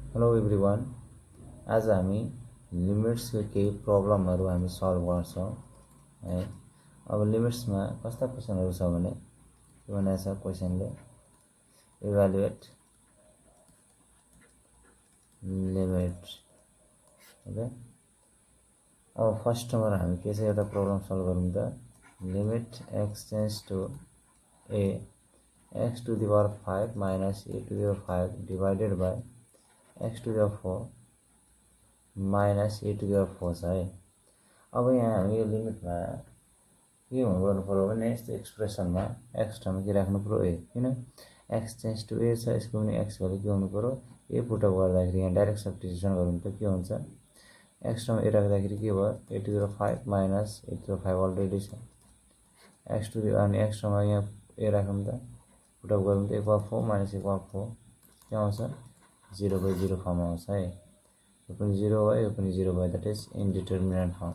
Hello everyone. आज हामी लिमिट्सको केही प्रब्लमहरू हामी सल्भ गर्छौँ है। अब लिमिट्समा कस्ता क्वेसनहरू छ भने के भनेको छ क्वेसनले इभ्यालुएट लिमिट। ओके, अब फर्स्ट नम्बर हामी के छ एउटा प्रब्लम सल्भ गरौँ त। Limit x tends to a x to the power 5 minus a to the power 5 divided by x to the power 4 minus a to the power 4 छ है। अब यहाँ हामी यो लिमिटमा के गर्नु पर्यो भने यस्तो एक्सप्रेसनमा एक्स टर्म के राख्नु पर्यो ए, किन एक्स टेन्ड्स टु ए छ, यसको पनि एक्स भ्यालु के हुनु पर्यो ए पुटअप गर्दाखेरि यहाँ डाइरेक्ट सब्स्टिट्युसन गरौँ त के हुन्छ, एक्स टर्म ए राख्दाखेरि के भयो a to the power 5 minus a to the power 5 already छ, एक्स टु द अनि एक्स टर्ममा यहाँ ए राखौँ त पुटअप गरौँ त a power 4 minus a power 4 के आउँछ 0/0 फर्म आउँछ है। यो पनि 0 भयो, यो पनि 0 भयो, that is indeterminate form.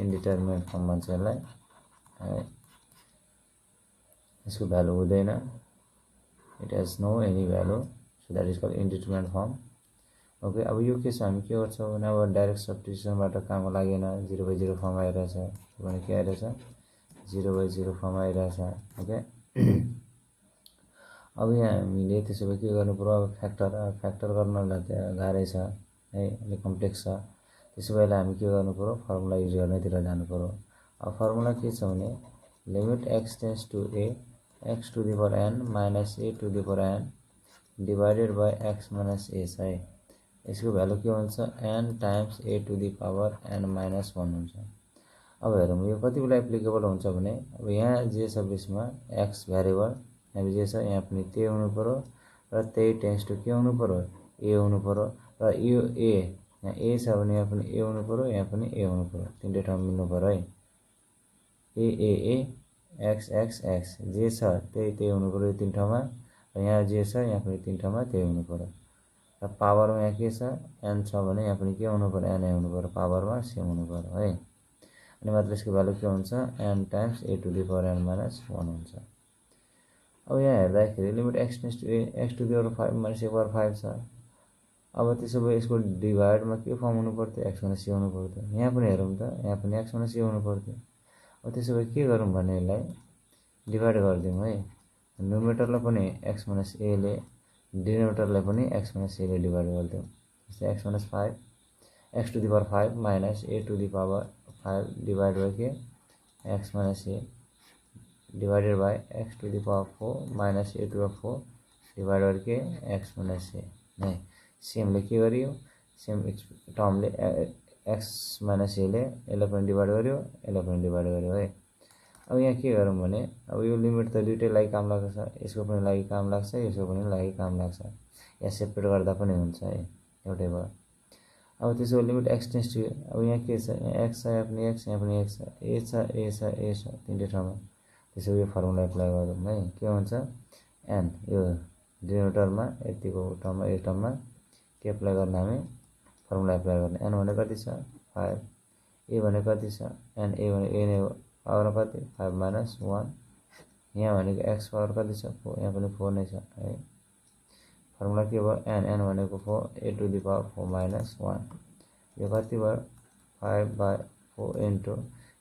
Indeterminate form भन्छ यसलाई है। यसको भ्यालु हुँदैन, it has no any value, so that is called indeterminate form. Okay, अब यो के छ हामी के गर्छौँ भने अब डाइरेक्ट सब्स्टिट्युसनबाट काम लागेन, 0/0 फर्म आइरहेछ भने के आइरहेछ 0/0 फर्म आइरहेछ। ओके, अब यहाँ हामीले त्यसो भए के गर्नु पर्यो, अब फ्याक्टर गर्नलाई त गाह्रै छ है, अलिक कम्प्लेक्स छ। त्यसो भए हामी के गर्नु पर्यो फर्मुला युज गर्नेतिर जानु पर्यो। अब फर्मुला के छ भने limit x tends to a x to the power n minus a to the power n divided by x minus a छ है। यसको भ्यालु के हुन्छ n times a to the power n minus 1 हुन्छ। अब हेरौँ यो कति बेला एप्लिकेबल हुन्छ भने अब यहाँ जे छ बिचमा एक्स भ्यारिएबल यहाँ जे छ यहाँ पनि त्यही हुनु पर्यो र त्यही टेन्ड्स टु के हुनु पर्यो ए हुनु पर्यो, र यो ए यहाँ ए छ भने यहाँ पनि ए हुनु पर्यो, यहाँ पनि ए हुनु पर्यो, तिनटै ठाउँ मिल्नु पर्यो है। ए एक्स एक्स एक्स जे छ त्यही हुनु पर्यो यो तीन ठाउँमा, र यहाँ जे छ यहाँ पनि तीन ठाउँमा त्यही हुनु पर्यो, र पावरमा यहाँ के छ एन छ भने यहाँ पनि के हुनु पर्यो एन हुनु पर्यो, पावरमा सेम हुनु पर्यो है। अनि मात्र यसको भ्यालु के हुन्छ n times a to the power n minus 1 हुन्छ। अब यहाँ हेर्दाखेरि limit x tends to a x to the power 5 minus a power 5 छ। अब त्यसो भए यसको डिभाइडमा के फर्म हुनु पर्थ्यो एक्स माइनस सी हुनु पर्थ्यो। यहाँ पनि हेरौँ त यहाँ पनि एक्स माइनस सी हुनु पर्थ्यो। अब त्यसो भए के गरौँ भने यसलाई डिभाइड गरिदिउँ है, न्युमेटरलाई पनि एक्स माइनस एले डिनोमिनेटरलाई पनि एक्स माइनस एले डिभाइड गरिदिउँ। जस्तै x minus 5 x to the power 5 minus a to the power 5 divide by के x minus a divided by x to the power 4 minus a to the 4 divide by के x minus a है। सेमले के गरियो same टर्मले x minus एले यसलाई पनि divide गर्यो यसलाई पनि डिभाइड गर्यो है। अब यहाँ के गरौँ भने अब यो लिमिट त दुइटै लागि काम लाग्छ, यसको पनि लागि काम लाग्छ यसको पनि लागि काम लाग्छ, या सेपरेट गर्दा पनि हुन्छ है एउटै भयो। अब त्यसो लिमिट एक्स टेन्ड्स टु अब यहाँ के छ यहाँ एक्स छ यहाँ पनि एक्स यहाँ पनि एक्स छ, ए छ ए छ ए छ तिनटै ठाउँमा। त्यसो यो फर्मुला एप्लाई गरौँ है, के हुन्छ एन यो डिनोमिनेटरमा यतिको टर्ममा यो टर्ममा के एप्लाई गर्ने हामी फर्मुला एप्लाई गर्ने। एन भने कति छ 5, ए भने कति छ एन ए भने ए नै हो पावर कति 5 माइनस 1, यहाँ भनेको एक्स पावर कति छ 4, यहाँ पनि 4 नै छ है। फर्मुला के भयो एन भनेको 4 a to the power 4 minus 1, यो कति भयो 5/4 इन्टु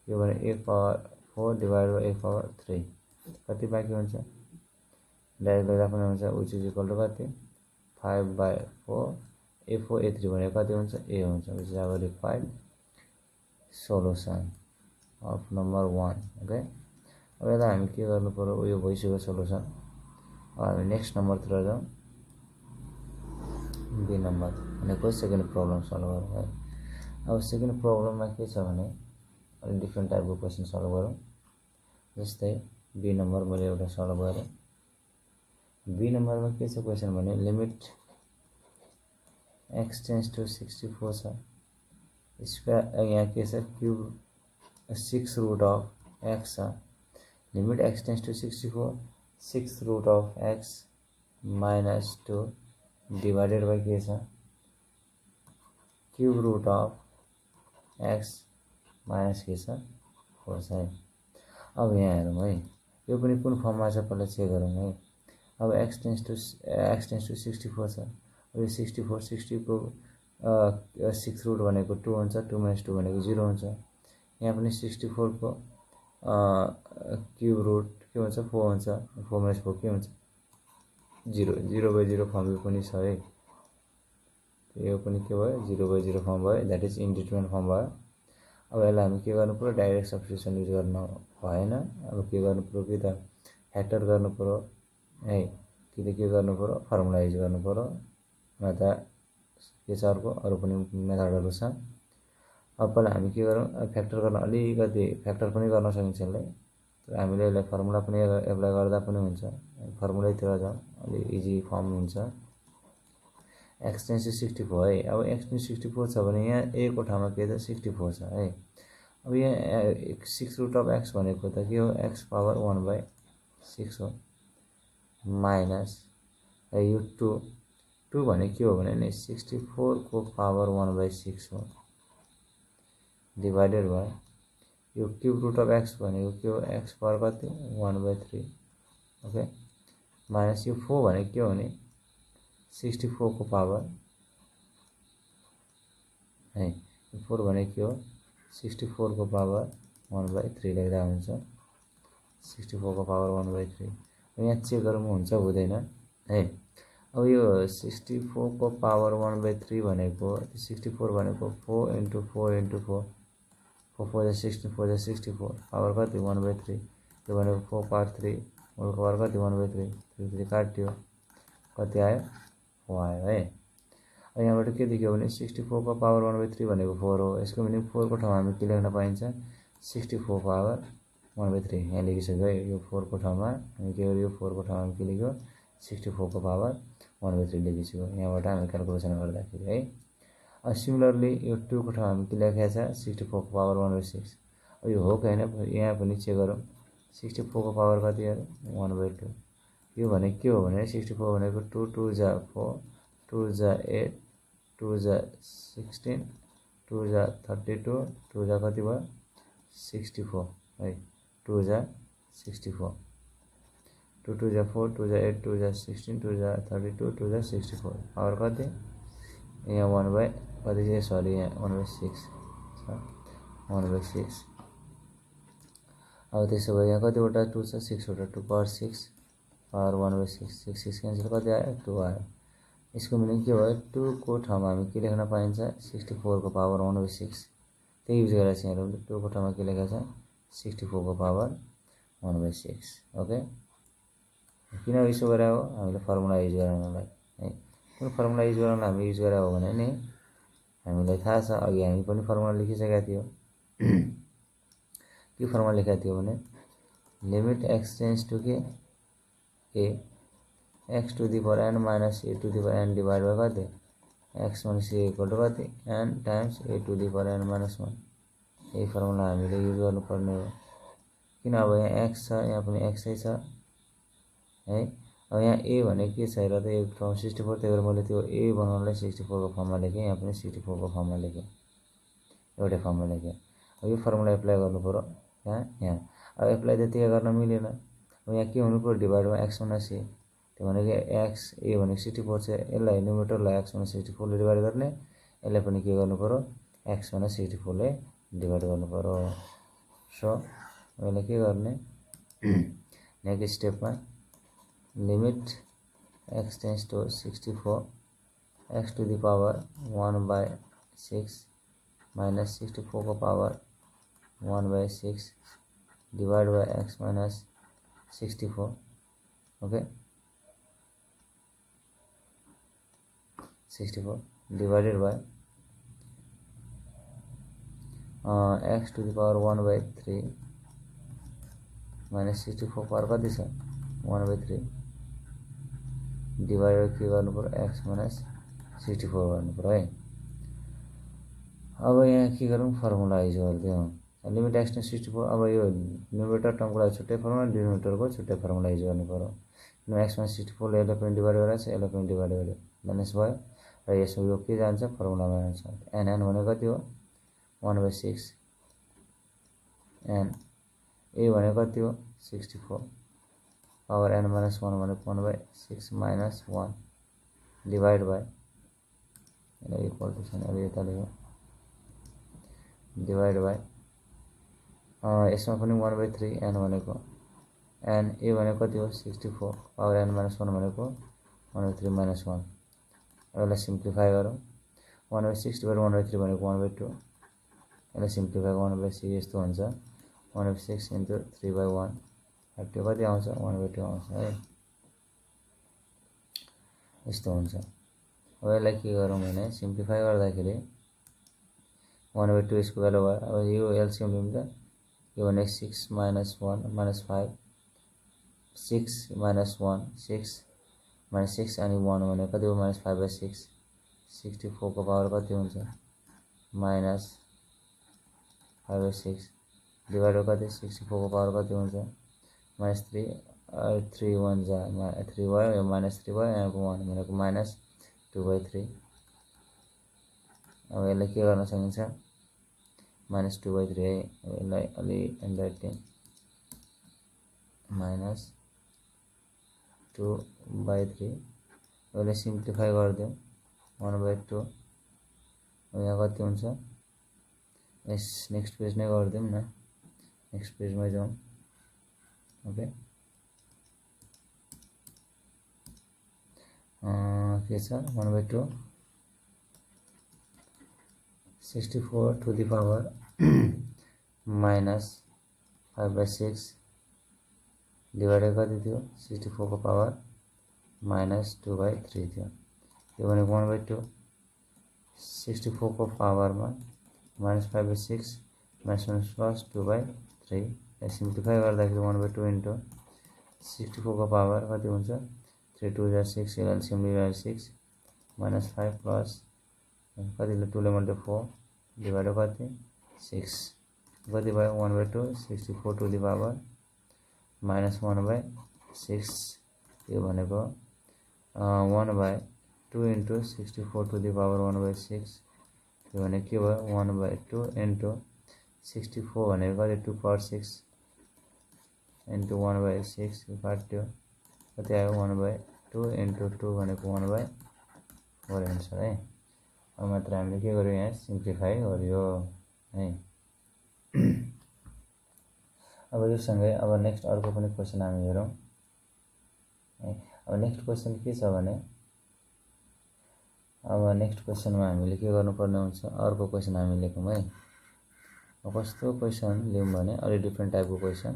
यो भने a power 4 divide by a power 3 कति बाँकी हुन्छ डाइरेक्ट लेख्दा पनि हुन्छ, विच इज इक्वल टु कति 5/4 ए4 ए3 भने कति हुन्छ ए हुन्छ, which is our required solution of number 1। Okay, अब यसलाई हामी के गर्नु पर्यो उयो भइसक्यो सोल्युसन। अब हामी नेक्स्ट नम्बरतिर जाउँ, बी नम्बर भनेको सेकेन्ड प्रब्लम सल्भ गरौँ है। अब सेकेन्ड प्रब्लममा के छ भने अलिक डिफ्रेन्ट टाइपको क्वेसन सल्भ गरौँ। जस्तै बी नम्बर मैले एउटा सल्भ गरेँ। बी नम्बरमा के छ क्वेसन भने लिमिट एक्स टेन्ड्स टु 64 छ, स्क्वायर यहाँ के छ क्युब 6 रुट अफ एक्स छ, limit x tends to 64 6 root of x minus 2 divided by के छ cube root of x minus के छ 4 छ है। अब यहाँ हेरौँ है यो पनि कुन फर्ममा छ पहिला चेक गरौँ है। अब एक्स टेन्स टु 64 छ। अब यो 64 60 को 6 रुट भनेको 2 हुन्छ, 2 - 2 भनेको 0 हुन्छ। यहाँ पनि 64 को क्युब रुट के हुन्छ 4 हुन्छ, 4 - 4 के हुन्छ 0, 0/0 फर्म पनि छ है। यो पनि के भयो 0/0 फर्म भयो, द्याट इज इन्डिटरमिनेट फर्म भयो। अब यसलाई हामी के गर्नु पर्यो डाइरेक्ट सब्स्टिट्युसन युज गर्न भएन। अब के गर्नु पर्यो कि त फ्याक्टर गर्नु पर्यो है, कि त के गर्नु पर्यो फर्मुला युज गर्नु पर्यो, न त के छ अर्को अरू पनि मेथडहरू छ। अब पहिला हामी के गरौँ फ्याक्टर गर्न अलिकति फ्याक्टर पनि गर्न सकिन्छ यसलाई, तर हामीले यसलाई फर्मुला पनि एप्लाई गर्दा पनि हुन्छ। फर्मुलैतिर जाउँ अलि इजी फर्म हुन्छ। एक्स टेन्स टु 64 है। अब एक्स टेन्स 64 छ भने यहाँ ए को ठाउँमा के छ 64 छ है। अब यहाँ 6 रुट अफ एक्स भनेको त के हो एक्स पावर 1/6 हो, माइनस यो 2 भने के हो भने नि 64 को पावर 1/6 हो, डिभाइडेड बाई यो क्युब रुट अफ एक्स भनेको के हो एक्स पावर कति 1/3 ओके, माइनस यो 4 भने के हो भने 64 को पावर है, 4 भने के हो 64 को पावर 1/3 लेख्दा हुन्छ, 64 को पावर 1/3। यहाँ चेक गरौँ हुन्छ हुँदैन है। अब यो 64 को पावर 1/3 भनेको 64 भनेको 4 × 4 × 4 4 4 जा 16 4 जा 64 पावर कति 1/3, त्यो भनेको 4 पावर 3 होल पावर कति 1/3, 3 3 काट्यो कति आयो 4 आयो है। अब यहाँबाट के देखियो भने 64 को पावर 1/3 भनेको 4 हो, यसको मिनिङ 4 को ठाउँमा हामी के लेख्न पाइन्छ 64 पावर 1/3 यहाँ लेखिसक्यो है। यो 4 को ठाउँमा हामी के गर्यो 4 को ठाउँमा हामी के लेख्यो 64 को पावर 1/3 लेखिसक्यो यहाँबाट हामी क्याल्कुलेसन गर्दाखेरि है। सिमिलरली यो 2 को ठाउँमा हामी के लेखेको छ 64 को पावर 1/6। अब यो हो कि हैन यहाँ पनि चेक गरौँ 64 को पावर कति हो 1/2। यो भने के हो भने 64 भनेको 2 2 जा 4 2 जा 8 2 जा 16 2 जा 32 2 जा कति भयो 64 है, 2 जा 64 2 2 जा 4 2 जा 8 2 जा 16 2 जा 32 2 जा 64 पावर कति यहाँ 1 कति चाहिँ सरी यहाँ 1/6 छ 1/6। अब त्यसो भए यहाँ कतिवटा 2 छ 6 वटा 2 पावर 6 पावर 1/6 6 6 क्यान्सल कति आयो 2 आयो। यसको मिनिङ के भयो 2 को ठाउँमा हामी के लेख्न पाइन्छ 64 को पावर 1/6 त्यही युज गरेर चाहिँ हेरौँ 2 को ठाउँमा के लेखेको छ 64 को पावर 1/6 ओके। किन यसो गरे हो हामीले फर्मुला युज गर्नलाई है, कुन फर्मुला युज गर्नलाई हामी युज गरे हो भने नि हामीलाई थाहा छ अघि हामी पनि फर्मुला लेखिसकेका थियौ। के फर्मुला लेखेका थियौ भने लिमिट एक्स टेन्स टु के a x to the power n minus a to the power n divide by कति x minus a equal to कति n times a to the power n minus 1। यही formula हामीले use गर्नुपर्ने हो किन अब यहाँ एक्स छ यहाँ पनि एक्सै छ है। अब यहाँ ए भने के छ र त एक ठाउँ 64 त्यही भएर मैले त्यो ए बनाउनलाई 64 को फर्ममा लेखेँ, यहाँ पनि 64 को फर्ममा लेखेँ एउटै फर्ममा लेखेँ। अब यो फर्मुला एप्लाई गर्नु पर्यो यहाँ अब एप्लाई त्यतिकै गर्न मिलेन। अब यहाँ के हुनु पर्यो डिभाइडमा एक्स माइनस ए त्यो भनेको एक्स ए भनेको 64 छ, यसलाई न्युमेरेटरलाई एक्स माइनस 64 ले डिभाइड गर्ने, यसलाई पनि के गर्नु पर्यो एक्स माइनस 64 ले डिभाइड गर्नु पर्यो। सो यसलाई के गर्ने नेक्स्ट स्टेपमा limit x tends to 64 x to the power 1/6 minus 64 को power 1/6 divide by x minus 64 okay 64 divided by x to the power 1/3 minus 64 power कति छ 1/3 डिवाइड के गर्नु पर्यो एक्स माइनस 64 गर्नु पर्यो है। अब यहाँ के गरौँ फर्मुला युज गरिदिउँ लिमिट एक्स टेन्स 64। अब यो न्युमेरेटर टर्मको लागि छुट्टै फर्मुला डिनोमिनेटरको छुट्टै फर्मुला युज गर्नु पर्यो। एक्स माइनस 64 ले यसलाई पनि डिभाइड गरेर यसलाई पनि डिभाइड गर्यो माइनस भयो र यसो यो के जान्छ फर्मुलामा जान्छ एन एन भनेको कति हो 1/6 एन ए भनेको कति हो 64 पावर n माइनस 1 भनेको 1/6 minus 1 divide by equal to छैन अब यता लेख्यो डिवाइड बाई यसमा पनि 1/3 n भनेको n ए भनेको कति हो 64 पावर n माइनस 1 भनेको 1/3 माइनस 1 यसलाई सिम्प्लिफाई गरौँ 1/6 डिवाइड 1/3 भनेको 1/2 यसलाई सिम्प्लिफाई 1/6 यस्तो हुन्छ 1/6 इन्टु 3/1 30 कति आउँछ 1/2 आउँछ है यस्तो हुन्छ अब यसलाई के गरौँ भने सिम्प्लिफाई गर्दाखेरि 1/2 यसको भ्यालु भयो अब यो एलसिएम लिउँ त यो भने 6 माइनस 1 माइनस 5 6 माइनस 1 6 माइनस 6 अनि 1 भने कति हो माइनस 5/6 64 को पावर कति हुन्छ माइनस 5/6 डिवाइड बाई कति 64 को पावर कति हुन्छ माइनस 3 1 जा 3 भयो यो माइनस 3 भयो यहाँको 1 भनेको माइनस 2/3 अब यसलाई के गर्न सकिन्छ माइनस 2/3 है यसलाई अलि राइटिङ माइनस 2/3 यसलाई सिम्प्लिफाई गरिदिउँ 1/2 यहाँ कति हुन्छ यस नेक्स्ट पेज नै गरिदिउँ न नेक्स्ट पेजमै जाउँ ओके के छ 1/2 64 to the power minus 5/6 divided कति थियो 64 को पावर माइनस 2/3 थियो यो भनेको 1/2 64 को पावरमा माइनस 5/6 माइनस प्लस 2/3 सिम्प्लिफाई गर्दाखेरि 1/2 इन्टु 64 को पावर कति हुन्छ 3 2 जा 6 एलसिएम लिएर 6 माइनस 5 प्लस कतिले 2 ले मल्टिप्लाई 4 डिवाइड कति 6 कति भयो 1/2 64 टू द पावर माइनस 1/6 यो भनेको 1/2 इन्टु 64 टू द पावर 1/6 यो भने के भयो 1/2 इन्टु 64 भनेको कति 2 पावर 6 इन्टु 1/6 काट्यो कति आयो 1/2 इन्टु 2 भनेको 1/4 एन्सर है अब मात्र हामीले के गर्यो यहाँ सिम्प्लिफाई गर्यो है अब यो सँगै अब नेक्स्ट अर्को पनि क्वेशन हामी हेरौँ है अब नेक्स्ट क्वेशन के छ भने अब नेक्स्ट क्वेशनमा हामीले के गर्नुपर्ने हुन्छ अर्को क्वेशन हामी लेखौँ है अब कस्तो क्वेशन लियौँ भने अलि डिफ्रेन्ट टाइपको क्वेशन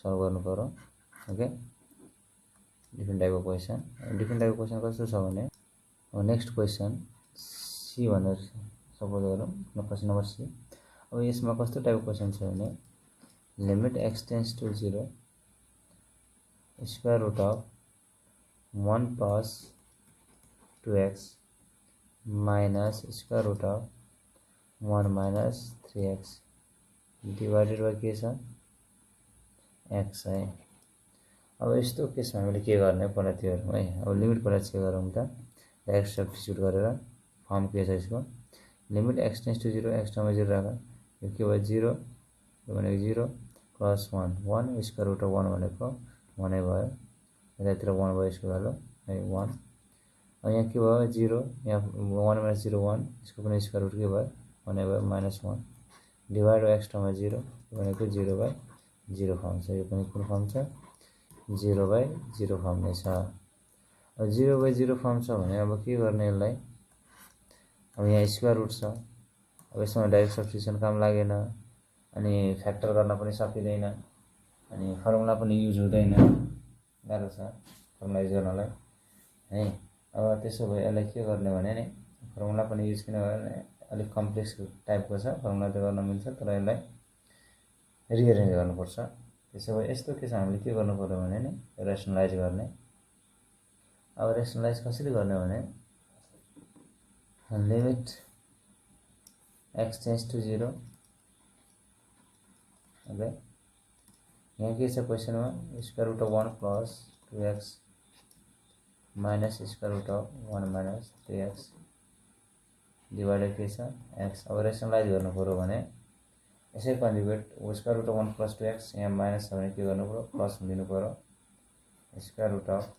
सल्भ गर्नु पर्यो ओके डिफ्रेन्ट टाइपको क्वेशन कस्तो छ भने अब नेक्स्ट क्वेशन सी भनेर सपोज गरौँ क्वेशन नम्बर सी अब यसमा कस्तो टाइपको क्वेशन छ भने limit x tends to 0 square root of 1 plus 2x minus square root of 1 minus 3x divided by के छ x है अब यस्तो केसमा हामीले के गर्ने पहिला त्यो हेरौँ है अब लिमिट पहिला चेक गरौँ त डाइरेक्ट सब्स्टिट्युट गरेर फर्म के छ यसको limit x tends to 0 x ठाउँमा 0 राख यो के भयो 0 यो भनेको 0 प्लस 1 1 स्क्वायर रुट अफ 1 भनेको 1 नै भयो यतातिर 1 भयो यसको भ्यालु है 1 अब यहाँ के भयो 0 यहाँ 1 माइनस 0 1 यसको पनि स्क्वायर रुट के भयो 1 नै भयो माइनस 1 डिवाइड बाई x ठाउँमा 0 भनेको 0/0 फर्म छ यो पनि कुन फर्म छ 0/0 फर्म नै छ अब 0/0 फर्म छ भने अब के गर्ने यसलाई अब यहाँ स्क्वायर रुट छ अब यसमा डाइरेक्ट सब्स्टिट्युसन काम लागेन अनि फ्याक्टर गर्न पनि सकिँदैन अनि फर्मुला पनि युज हुँदैन गाह्रो छ फर्मुला युज गर्नलाई है अब त्यसो भए यसलाई के गर्ने भने नि फर्मुला पनि युज किन गर्ने अलिक कम्प्लेक्स टाइपको छ फर्मुला त गर्न मिल्छ तर यसलाई रिअरेन्ज गर्नुपर्छ त्यसो भए यस्तो केस हामीले के गर्नु पर्यो भने नि रेसनलाइज गर्ने अब रेसनलाइज कसरी गर्ने भने limit x tends to 0 okay यहाँ के छ क्वेशनमा square root of 1 plus 2x minus square root of 1 minus 3x divided के छ x अब रेसनलाइज गर्नु पर्यो भने यसै conjugate square root of 1 plus 2x यहाँ माइनस छ भने के गर्नु पर्यो प्लस दिनु पर्यो square root of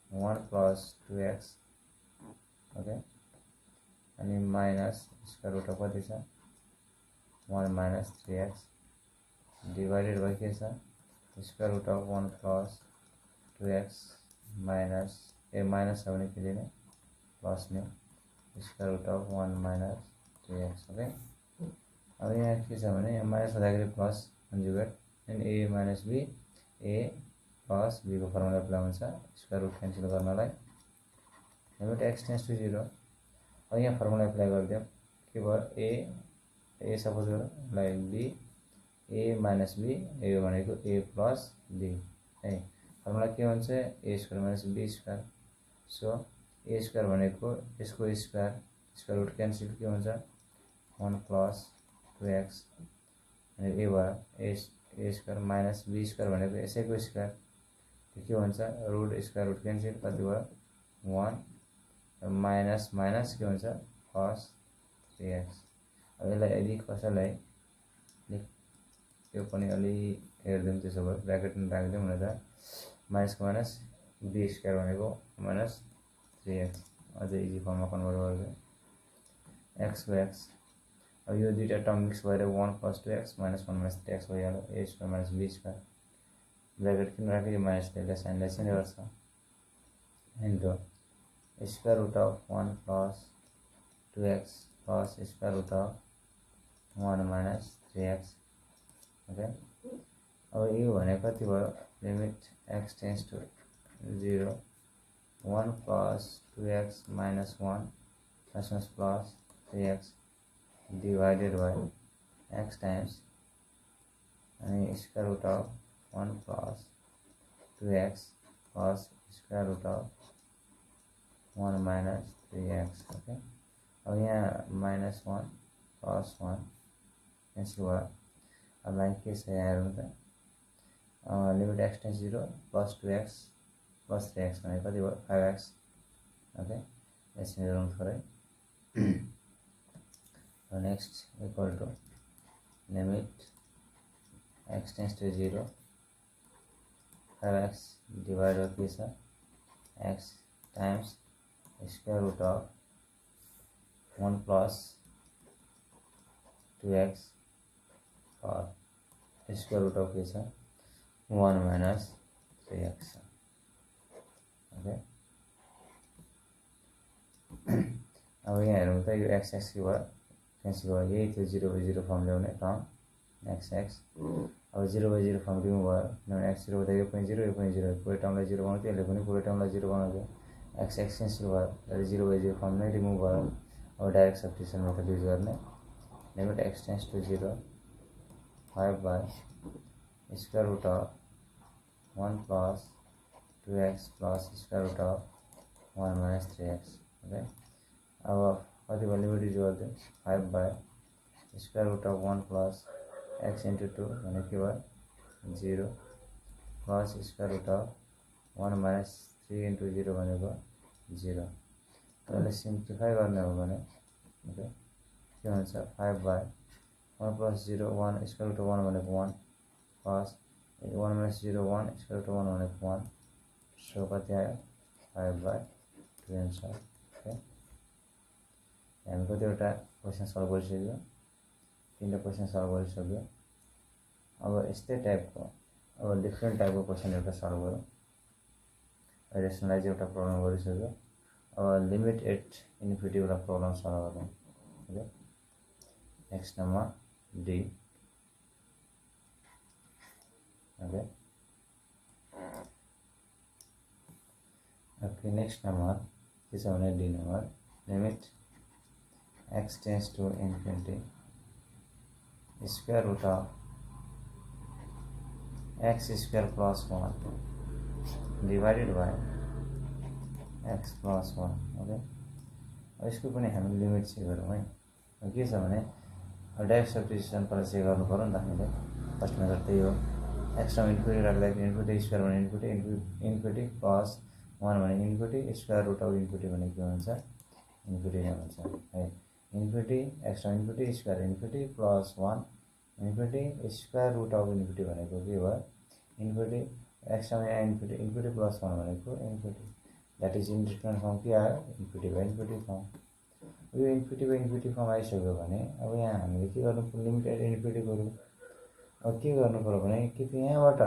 1 plus 2x okay अनि माइनस स्क्वायर रुट अफ कति छ 1 माइनस 3x डिवाइडेड बाई के छ square root of 1 plus 2x minus minus छ भने के लिने प्लस ने square root of 1 minus 3x okay अब यहाँ के छ भने माइनस हुँदाखेरि plus conjugate and a minus b a plus b को फर्मुला एप्लाई हुन्छ स्क्वायर रुट क्यान्सल गर्नलाई लिमिट x टेन्स टु 0 अब यहाँ फर्मुला एप्लाई गरिदियो के भयो ए सपोज गरौँ like b a minus b a भनेको ए प्लस बी है फर्मुला के हुन्छ a square minus be square so a square भनेको यसको स्क्वायर स्क्वायर रुट क्यान्सल के हुन्छ 1 प्लस 2x अनि ए भयो a square minus be square भनेको यसैको स्क्वायर के हुन्छ रुट स्क्वायर रुट क्यान्सल कति भयो 1 माइनस माइनस के हुन्छ प्लस 3x अब यसलाई यदि कसैलाई यो पनि अलि हेर्दिउँ त्यसो भए ब्राकेटमा राखिदिउँ न त माइनसको माइनस बी स्क्वायर भनेको माइनस 3x अझै इजी फर्ममा कन्भर्ट गरिदिउँ x को x अब यो दुईटा टर्म मिक्स भएर 1 plus 2x minus 1 minus 3x भइहाल्यो a square minus be square bracket किन राखेको माइनस त्यसले साइनलाई चेन्ज गर्छ into square root of 1 plus 2x plus square root of 1 minus 3x okay अब यो भने कति भयो limit x tends to 0 1 plus 2x minus 1 plus 3x divided by x times अनि square root of 1 plus 2x plus square root of 1 minus 3x okay अब यहाँ minus 1 plus 1 cancel भयो अब लाइन के छ यहाँ हेरौँ त limit x tends 0 plus 2x plus 3x भने कति भयो 5x ओके यसरी हेरौँ थोरै next equal to limit x tends to 0 5x divide by के छ x times square root of 1 plus 2x और स्क्वायर रूट ऑफ के 1 माइनस 3x ओके अब यहाँ हेरौँ त यो x x के भयो क्यान्सल भयो यही थियो 0/0 फर्म ल्याउने टर्म x x अब 0/0 फर्म रिमुभ भयो किनभने x 0 हुँदा यो पनि 0 यो पनि 0 पुरै टर्मलाई 0 बनाउँथ्यो यसले पनि पुरै टर्मलाई 0 बनाउँथ्यो x x क्यान्सल भयो त्यसले 0/0 फर्म नै रिमुभ भयो अब डाइरेक्ट सब्स्टिट्युसन मेथड युज गर्ने limit x tends to 0 5 by square root of 1 plus 2x plus square root of 1 minus 3x okay अब कति भयो लिमिट युज गर्दै 5 by square root of 1 plus x into 2 भने के भयो 0 plus square root of 1 minus 3 into 0 भनेको 0 यसलाई simplify गर्ने हो भने ओके के हुन्छ 5 बाई 1 प्लस 0 1 स्क्वायर रूट 1 भनेको 1 प्लस 1 माइनस 0 1 स्क्वायर रूट 1 भनेको 1 सो कति आयो 5 बाई 2 आन्सर ओके हामी कतिवटा क्वेसन सल्भ गरिसक्यो 3टा क्वेसन सल्भ गरिसक्यो अब यस्तै टाइपको अब डिफ्रेन्ट टाइपको क्वेसन एउटा सल्भ गरौँ रेसनलाइज एउटा प्रब्लम गरिसक्यो अब लिमिट एट इन्फिनिटी वाला प्रब्लम सल्भ गरौँ okay next number D okay okay next number के छ भने D number limit x tends to infinity square root of x square plus 1 divided by x plus 1 okay अब इसको पनि हामी limit check गरौँ है के छ भने डाइरेक्ट सब्स्टिट्युसन पर चेक गर्नु पर्यो नि त हामीले फर्स्ट मेथड त्यही हो x टर्म इन्फिनिटी राख्दा इन्फिनिटी स्क्वायर भने इन्फिनिटी प्लस 1 भने infinity square root of infinity भने के हुन्छ इन्फिनिटी नै हुन्छ है infinity x term infinity square infinity plus 1 infinity square root of infinity भनेको के भयो इन्फिनिटी एक्समा यहाँ इन्फिनिटी इन्फिनिटी प्लस 1 भनेको इन्फिनिटी द्याट इज इन्डिटरमिनेट फर्म के आयो इन्फिनिटी बाई इन्फिनिटी फर्म। यो इन्फिनिटी बाई इन्फिनिटी फर्म आइसक्यो भने अब यहाँ हामीले के गर्नु पर्यो लिमिटेड इन्फिनिटी गरौँ। अब के गर्नु पर्यो भने कि त यहाँबाट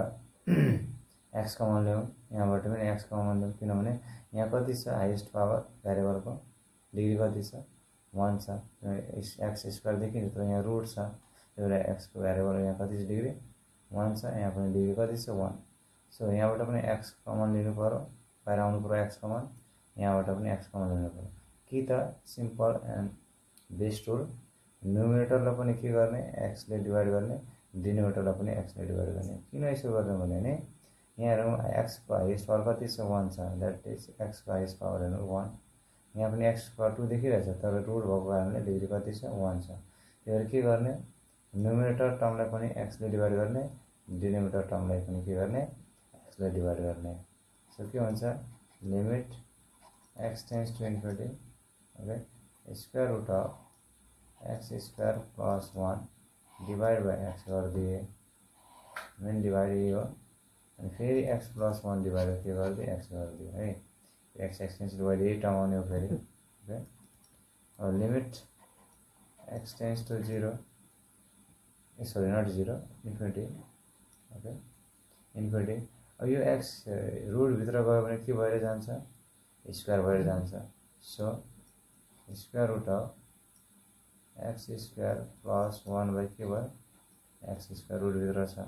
एक्स कमन ल्याउँ यहाँबाट पनि एक्स कमन ल्याउँ किनभने यहाँ कति छ हाइएस्ट पावर भ्यारिएबलको डिग्री कति छ 1 छ एक्स स्क्वायरदेखि भित्र यहाँ रुट छ एउटा एक्सको भ्यारिएबल यहाँ कति छ डिग्री 1 छ यहाँ पनि डिग्री कति छ 1। सो यहाँबाट पनि एक्स कमन लिनु पर्यो बाहिर आउनु पर्यो एक्स कमन यहाँबाट पनि एक्स कमन लिनु पर्यो कि त सिम्पल एन्ड बेस्ट रुल न्युमिनेटरलाई पनि के गर्ने एक्सले डिभाइड गर्ने डिनोमिनेटरलाई पनि एक्सले डिभाइड गर्ने। किन यसो गर्ने भने यहाँ हेरौँ एक्सको हाइएस्ट पावर कति छ 1 छ द्याट इज एक्सको हाइएस्ट पावर हेर्नु 1 यहाँ पनि एक्सको पावर 2 देखिरहेछ तर रुट भएको कारणले डिग्री कति छ 1 छ। त्यही भएर के गर्ने न्युमिनेटर टर्मलाई पनि एक्सले डिभाइड गर्ने डिनोमिनेटर टर्मलाई पनि के गर्ने एक्सले डिभाइड गर्ने। सो के हुन्छ limit x tends to infinity okay square root of x square plus 1 divide by x गरिदिए मेन डिभाइड यही हो अनि फेरि एक्स प्लस 1 डिभाइड के गरिदिए एक्स गरिदियो है एक्स एक्सटेन्स डिभाइड यही टर्म आउने हो फेरि ओके। अब limit x tends to 0 sorry not 0 infinity okay infinity. अब यो एक्स रुटभित्र गयो भने के भएर जान्छ स्क्वायर भएर जान्छ। So square root of x square plus 1 by के भयो एक्स स्क्वायर रुटभित्र छ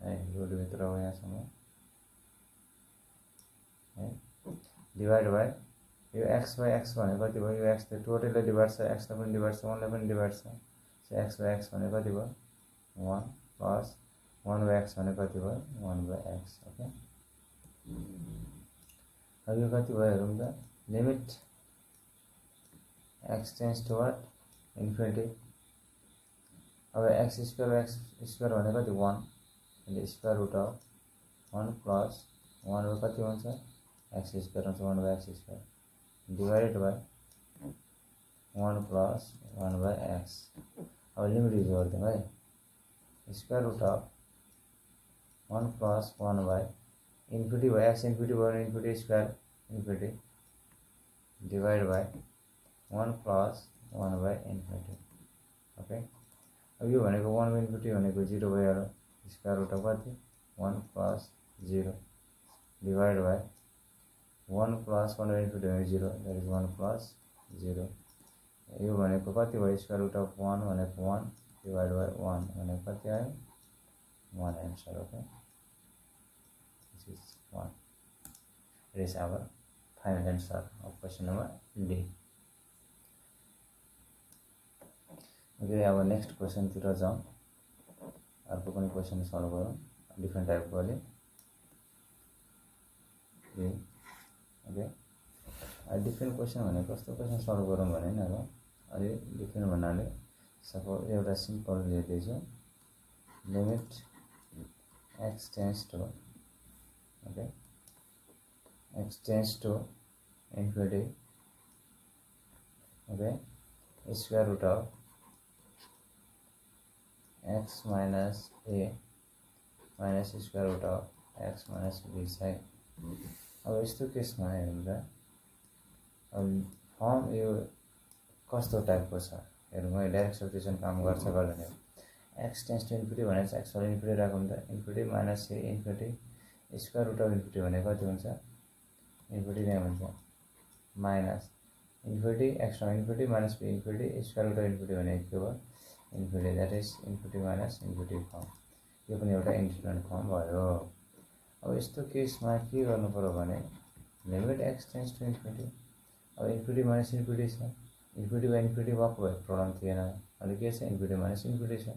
है रुटभित्र हो यहाँसम्म है डिभाइड बाई यो एक्स बाई एक्स भनेको कति भयो यो एक्स त टोटललाई डिभाइड छ एक्सलाई पनि डिभाइड छ 1लाई पनि डिभाइड छ। सो एक्स बाई एक्स भनेको कति भयो 1 प्लस 1 बाई एक्स भनेको कति भयो 1 बाई एक्स ओके। अब यो कति भयो हेरौँ त limit x tends to what infinity. अब एक्स स्क्वायर भनेको कति 1 अनि square root of 1 plus 1 by कति हुन्छ एक्स स्क्वायर हुन्छ 1 by x square divided by 1 plus 1 by x. अब लिमिट युज गरिदिउँ है square root of 1 plus 1 by infinity भयो एक्स इन्फिनिटी भयो भने infinity square infinity divide by 1 plus 1 by infinity okay. अब यो भनेको 1 बाई इन्फिनिटी भनेको 0 भइहाल्यो स्क्वायर रुट अफ कति 1 plus 0 divide by 1 plus 1 by infinity भनेको 0 द्याट इज 1 प्लस 0। यो भनेको कति भयो स्क्वायर रुट अफ 1 भनेको 1 डिभाइड बाई 1 भनेको कति आयो 1 answer okay this is 1 it is our final answer of question number D. Okay अब नेक्स्ट क्वेसनतिर जाउँ अर्को पनि क्वेसन सल्भ गरौँ डिफ्रेन्ट टाइपको अलि ओके। डिफ्रेन्ट क्वेसन भनेको कस्तो क्वेसन सल्भ गरौँ भने नि अब अलि डिफ्रेन्ट भन्नाले सपोज एउटा सिम्पल लिँदैछु limit x tends to okay x tends to infinity okay square root of x minus a minus square root of x minus b है। अब यस्तो केसमा हेरौँ त अब फर्म यो कस्तो टाइपको छ हेरौँ है डाइरेक्ट सब्स्टिट्युसन काम गर्छ गर्दैन। एक्स टेन्स टु इन्फिनिटी भनेर चाहिँ एक्स इन्फिनिटी राखौँ त infinity minus A infinity square root of infinity भनेको कति हुन्छ इन्फिनिटी नै हुन्छ minus infinity x infinity minus B infinity square root of infinity भनेको के भयो infinity that is infinity minus infinity form यो पनि एउटा इन्डिपेन्डेन्ट फर्म भयो। अब यस्तो केसमा के गर्नु पर्यो भने limit x tends to infinity अब इन्फिनिटी माइनस इन्फिनिटी छ इन्फिनिटी बाई इन्फिनिटी भएको भए प्रब्लम थिएन अहिले के छ इन्फिनिटी माइनस इन्फिनिटी छ।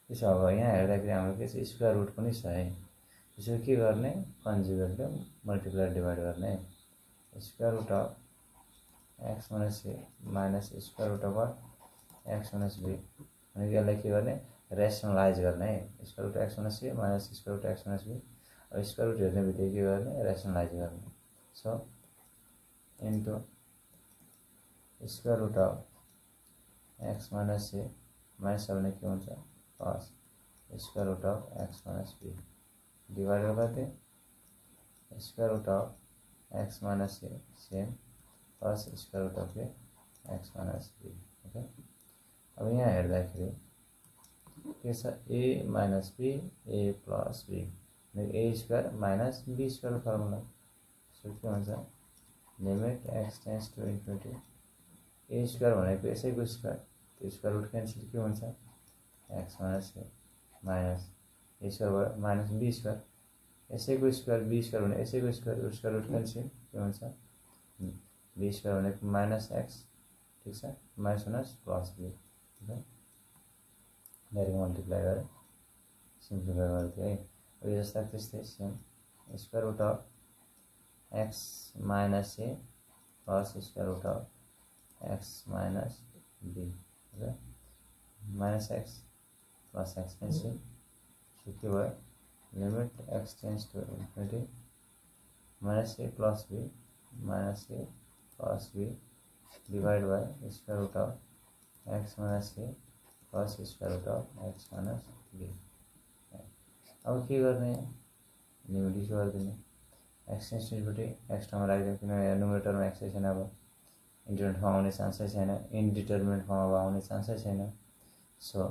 त्यसो अब यहाँ हेर्दाखेरि हाम्रो के छ स्क्वायर रुट पनि छ है त्यसो के गर्ने कन्जुगेटले मल्टिप्लाई डिभाइड गर्ने square root of x minus A minus square root of x minus B भनेको यसलाई के गर्ने रेसनलाइज गर्ने है स्क्वायर रुट एक्स माइनस ए minus square root x minus B अब स्क्वायर रुट हेर्ने बित्तिकै के गर्ने रेसनलाइज गर्ने। So into square root of x minus A minus छ भने के हुन्छ plus square root of x minus B divide करते square root of x minus a same plus square root of x minus be okay. अब यहाँ हेर्दाखेरि के छ a minus b a plus b a square minus be square formula so के हुन्छ limit x tends to infinity a square भनेको यसैको square त्यो स्क्वायर रुट क्यान्सल के हुन्छ x minus A minus a square भयो माइनस बी स्क्वायर यसैको square b square भने यसैको स्क्वायर रुट क्यान्सल के हुन्छ बी स्क्वायर भनेको माइनस एक्स ठीक छ माइनस माइनस प्लस बी ठीक है डाइरेक्ट मल्टिप्लाई गरेर सिम्प्लिफाई गरिदियो है अब यो जस्ता त्यस्तै same square root of x minus A plus square root of x minus be okay minus x plus x cancel so के भयो limit x tends to infinity minus A plus B divide by square root of x minus A plus square root of x minus B अब के गर्ने limit equal गरिदिने x tends to infinity x ठाउँमा राखिदिउँ किनभने नुमेरेटरमा एक्सै छैन अब इन्डिटरमिनेट form आउने चान्सै छैन इन्डिटरमिनेट फर्म अब आउने चान्सै छैन so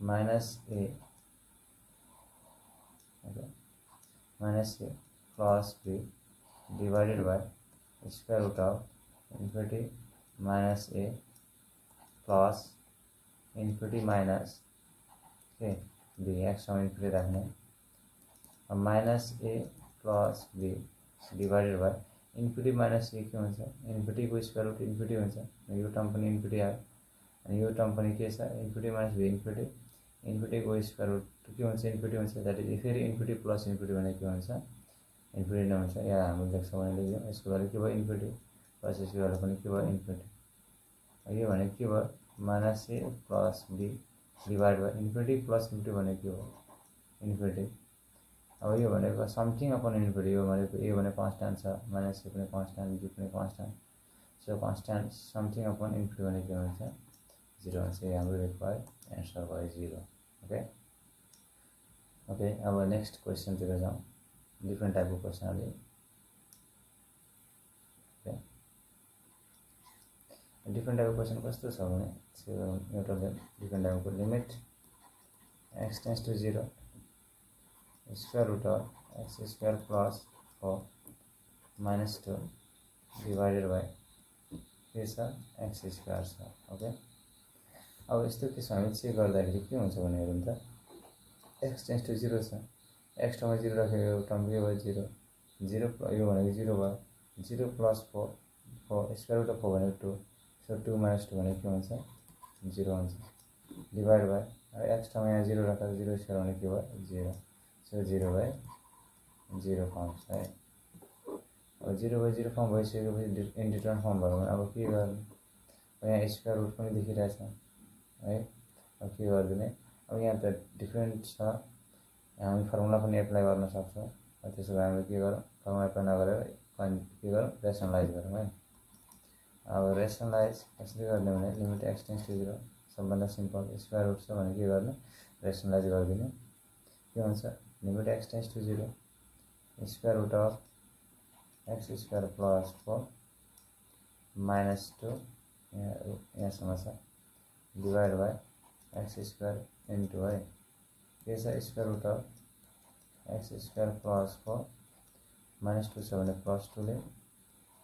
minus a okay minus A plus b divided by square root of infinity minus A plus infinity minus के बी एक्स ठाउँमा इन्फिनिटी राख्ने अब minus A plus b divided by infinity minus a के हुन्छ इन्फिनिटीको square route infinity हुन्छ यो term पनि infinity आयो अनि यो टर्म पनि के छ इन्फिनिटी माइनस बी इन्फिनिटीको स्क्वायर रूट के हुन्छ इन्फिनिटी हुन्छ द्याट इज फेरि इन्फिनिटी प्लस इन्फिनिटी भनेको के हुन्छ इन्फिनिटी नै हुन्छ यहाँ हामीले लेख्छौँ भने लेख्यौँ यसको भ्यालु के भयो इन्फिनिटी प्लस यसको भ्यालु पनि के भयो इन्फिनिटी यो भनेको के भयो minus A plus B divide by infinity plus infinity भनेको के हो इन्फिनिटी अब यो भनेको समथिङ अपन इन्फिनिटी यो भनेको ए भने कन्स्ट्यान्ट छ माइनस ए पनि कन्स्ट्यान्ट बी पनि constant so constant something upon infinity भनेको के हुन्छ जिरो हुन्छ यो हाम्रो रिक्वायर्ड एन्सर भयो जिरो ओके ओके अब नेक्स्ट क्वेसनतिर जाउँ डिफ्रेन्ट टाइपको क्वेसन अलि ओके डिफ्रेन्ट टाइपको क्वेसन कस्तो छ भने एउटा डिफ्रेन्ट टाइपको limit x tends to zero square root of x square plus 4 minus 2 divided by के छ एक्स स्क्वायर छ ओके अब यस्तो के छ हामी चेक गर्दाखेरि के हुन्छ भने हेरौँ त एक्स टेन्स टु जिरो छ एक्स ठाउँमा जिरो राखेको यो टर्म के भयो जिरो यो भनेको जिरो भयो zero plus 4 square root of 4 भनेको 2 सो 2 माइनस 2 भनेको के हुन्छ जिरो हुन्छ डिवाइड बाई एक्स ठाउँमा यहाँ जिरो राखेको जिरो स्क्वायर भनेको के भयो zero so zero by zero form छ है अब जिरो बाई जिरो फर्म भइसकेपछि इन्डिटरमिनेट फर्म भयो भने अब के गर्नु यहाँ स्क्वायर रुट पनि देखिरहेछ है अब के गरिदिने अब यहाँ त डिफ्रेन्ट छ हामी फर्मुला पनि एप्लाई गर्न सक्छौँ त्यसो भए हामीले के गरौँ फर्मुला एप्लाई नगरेर के गरौँ रेसनलाइज गरौँ है अब रेसनलाइज कसरी गर्ने भने limit x tends to zero सबभन्दा सिम्पल स्क्वायर रुट छ भने के गर्ने रेसनलाइज गरिदिने के हुन्छ limit x tends to zero square root of x square plus 4 minus 2 यहाँसम्म छ divide by x square into है के छ square root of x square plus 4 minus 2 छ भने प्लस 2 ले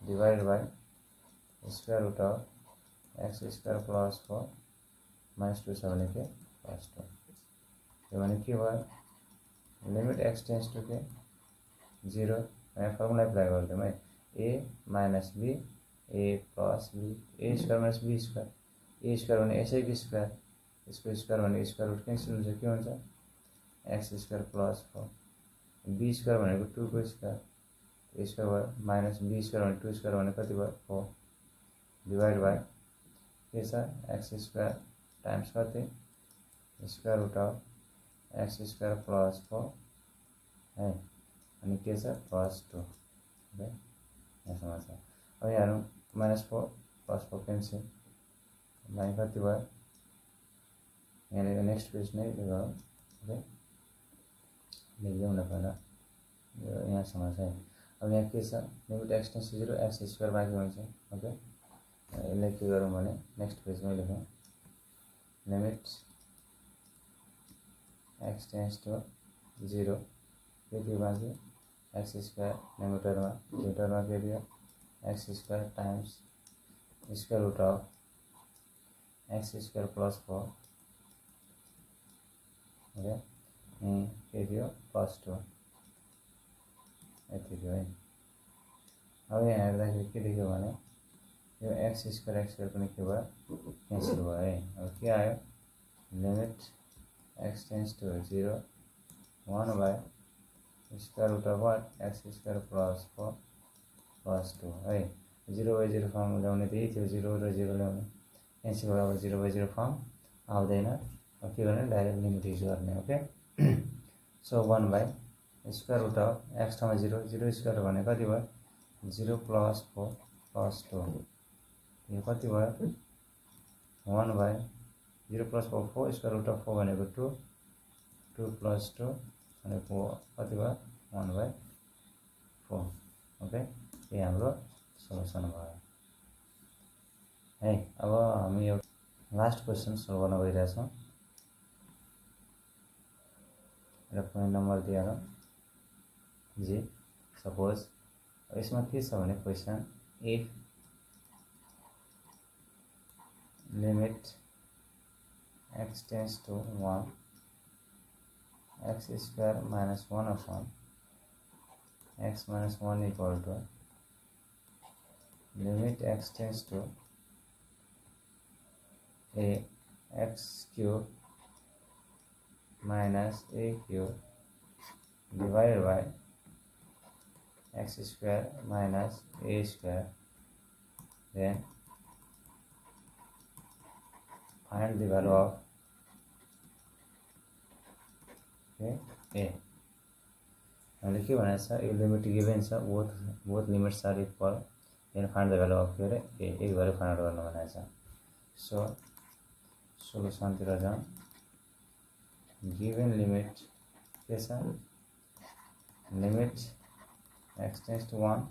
divide by square root of x square plus 4 minus 2 छ भने के प्लस 2 यो भने के भयो लिमिट एक्स टेन्स टु के जिरो यहाँ फर्मुला एप्लाई गरिदिउँ है a minus b a plus b a square minus be square a square भने यसैको स्क्वायर यसको स्क्वायर भने स्क्वायर रुट क्यान्सल हुन्छ के हुन्छ x square plus 4 B square भनेको 2 को स्क्वायर स्क्वायर भयो माइनस बी स्क्वायर भने 2 स्क्वायर भने कति भयो 4 डिवाइड बाई के छ एक्स स्क्वायर टाइम्स कति square root of x square plus 4 है अनि के छ प्लस 2 ओके यहाँसम्म छ अब यहाँ माइनस 4 प्लस 4 क्यान्सल बाई कति भयो यहाँनिर नेक्स्ट पेज नै गरौँ ओके लेखिदिउँ न पहिला, यो यहाँसम्म छ है। अब यहाँ के छ, limit x tends to 0 x square बाँकी हुन्छ। ओके, यसलाई के गरौँ भने नेक्स्ट पेजमा लेखौँ, लिमिट x टेन्ड्स टु 0 के थियो बाँकी एक्स स्क्वायर, न्युमेटरमा के दियो x square times square root of x square plus 4। Okay, के दियो प्लस 2, यति थियो है। अब यहाँ हेर्दाखेरि के देख्यो भने यो एक्स स्क्वायर पनि के भयो, क्यान्सल भयो है। अब के आयो, limit x tends to 0 1 by square root of what x square plus 4 plus 2 है। 0/0 फर्म ल्याउने त्यही थियो, 0 र 0 ल्याउने, क्यान्सल भयो। अब 0/0 फर्म आउँदैन, अब के गर्ने डाइरेक्ट लिमिट युज गर्ने। Okay, so 1 by square root of x ठाउँमा 0 0 स्क्वायर भने कति भयो, 0 प्लस 4 प्लस 2, यो कति भयो 1 by 0 plus 4 square root of 4 भनेको 2 2 प्लस 2 भनेको कति भयो 1 बाई 4। ओके, ये हाम्रो सोल्युसन भयो है। अब हामी यो लास्ट क्वेसन सल्भ गर्न गइरहेछौँ र पोइन्ट नम्बर दिएर जी। सपोज यसमा के छ भने question, if limit x tends to 1 x square minus 1 upon x minus 1 equal to limit x tends to a x cube minus a cube divided by x square minus a square, then find the value of a। हामीले के भनेको छ, यो limit given छ, both limits are equal, then find the value of के अरे ए, एक value find out गर्न भनेको छ। सो सोलुसनतिर जाउँ, गिभन लिमिट के छ, limit x tends to 1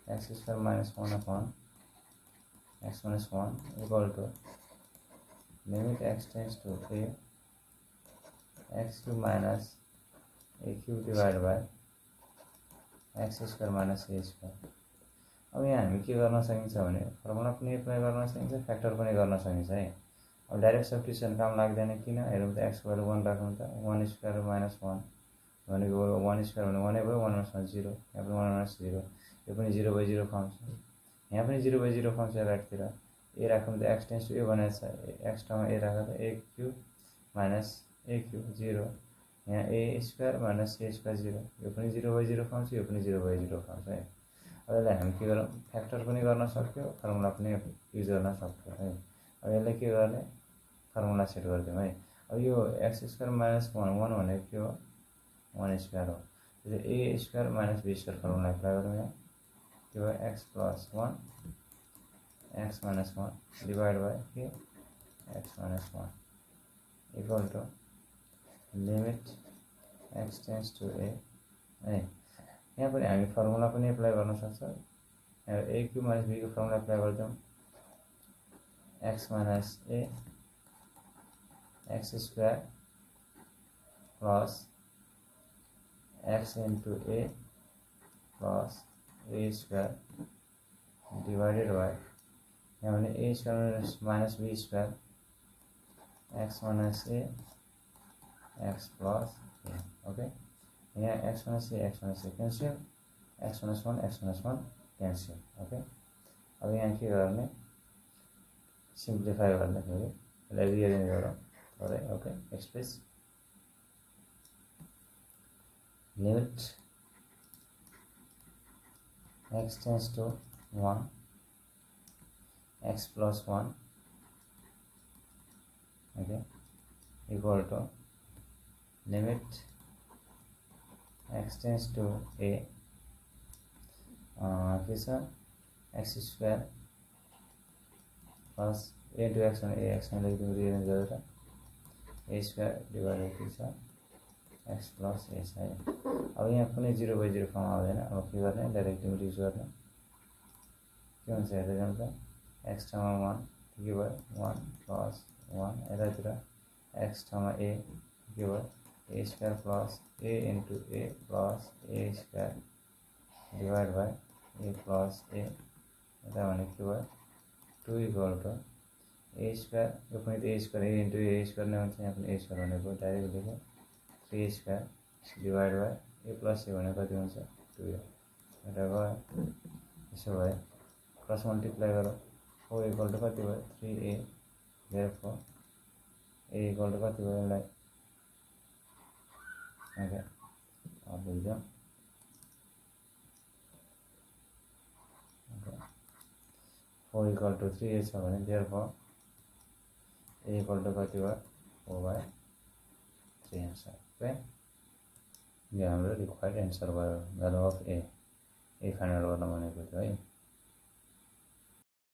x square minus 1 upon x minus 1 equal to limit x tends to a x cube minus a cube divide by x square minus a square. अब यहाँ हामी के गर्न सकिन्छ भने formula पनि एप्लाई गर्न सकिन्छ, फ्याक्टर पनि गर्न सकिन्छ है। अब डाइरेक्ट सब्स्टिट्युसन काम लाग्दैन, किन हेरौँ त, एक्स भ्यालु 1 राखौँ त, 1 स्क्वायर माइनस 1 भनेको 1 स्क्वायर भने 1 भयो, 1 माइनस 1 0, यहाँ पनि 1 माइनस 0, यो पनि 0/0 फर्म छ, यहाँ पनि 0/0 फर्म छ। राइटतिर ए राखौँ त एक्स टेन्ड्स टु ए भनेको छ, एक्स ठाउँमा ए राख्दा त ए क्यूब माइनस ए क्यूब 0, यहाँ ए स्क्वायर माइनस ए स्क्वायर 0, यो पनि 0/0 फर्म छ, यो पनि 0/0 फर्म छ है। अब यसलाई हामी के गरौँ, फ्याक्टर पनि गर्न सक्यो, फर्मुला पनि युज गर्न सक्यो है। अब यसलाई के गर्ने, फर्मुला सेट गरिदिउँ है। अब यो एक्स स्क्वायर माइनस 1 भनेको के हो, 1 स्क्वायर हो, त्यसैले a square minus be square formula apply गरौँ। यहाँ के भयो x plus 1 x minus 1 divide by के x minus 1 equal to limit x tends to a है। यहाँ पनि हामी फर्मुला पनि एप्लाई गर्न सक्छ, ए क्यूब माइनस बी को फर्मुला एप्लाई गरिदिउँ, x minus a x square plus x into a plus a square divided by यहाँ भने a square minus be square x minus a x plus a. Okay, यहाँ x minus a cancel, x minus 1 cancel. Okay, अब यहाँ के गर्ने, simplify गर्दाखेरि यसलाई रिअरेन्ज गरौँ थोरै। Okay, express limit x tends to 1 x plus 1 okay equal to limit x tends to a x square plus a into x and a x में लेकिन रिअरेंज गरेर a square divided x plus a छ है। अब यहाँ कुनै 0/0 form आउँदैन। अब के गर्ने, डाइरेक्ट लिमिट युज गर्ने। के हुन्छ हेर्दै जाउँ त, एक्स ठाउँमा 1 के भयो 1 प्लस 1, यतातिर एक्स ठाउँमा ए के भयो a square plus a into a plus a square divide by a plus a, यता भने के भयो 2 इक्वल टु ए स्क्वायर, यो पनि त ए स्क्वायर ए इन्टु ए स्क्वायर नै हुन्छ, यहाँ पनि ए स्क्वायर भनेको डाइरेक्ट लेख्यो 3 square divide by a plus a भनेको कति हुन्छ 2 यता गयो। यसो भयो क्रस मल्टिप्लाई गरौँ, 4 इक्वल टु कति भयो 3a, therefore A equal to कति भयो यसलाई ओके। अब बुझ्यौँ 4 इक्वल टु 3a छ भने देयरफोर ए इक्वल टु कति भयो 4/3 आन्सर। ओके, यो हाम्रो रिक्वायर्ड एन्सर भयो, value of A find out गर्न भनेको थियो है।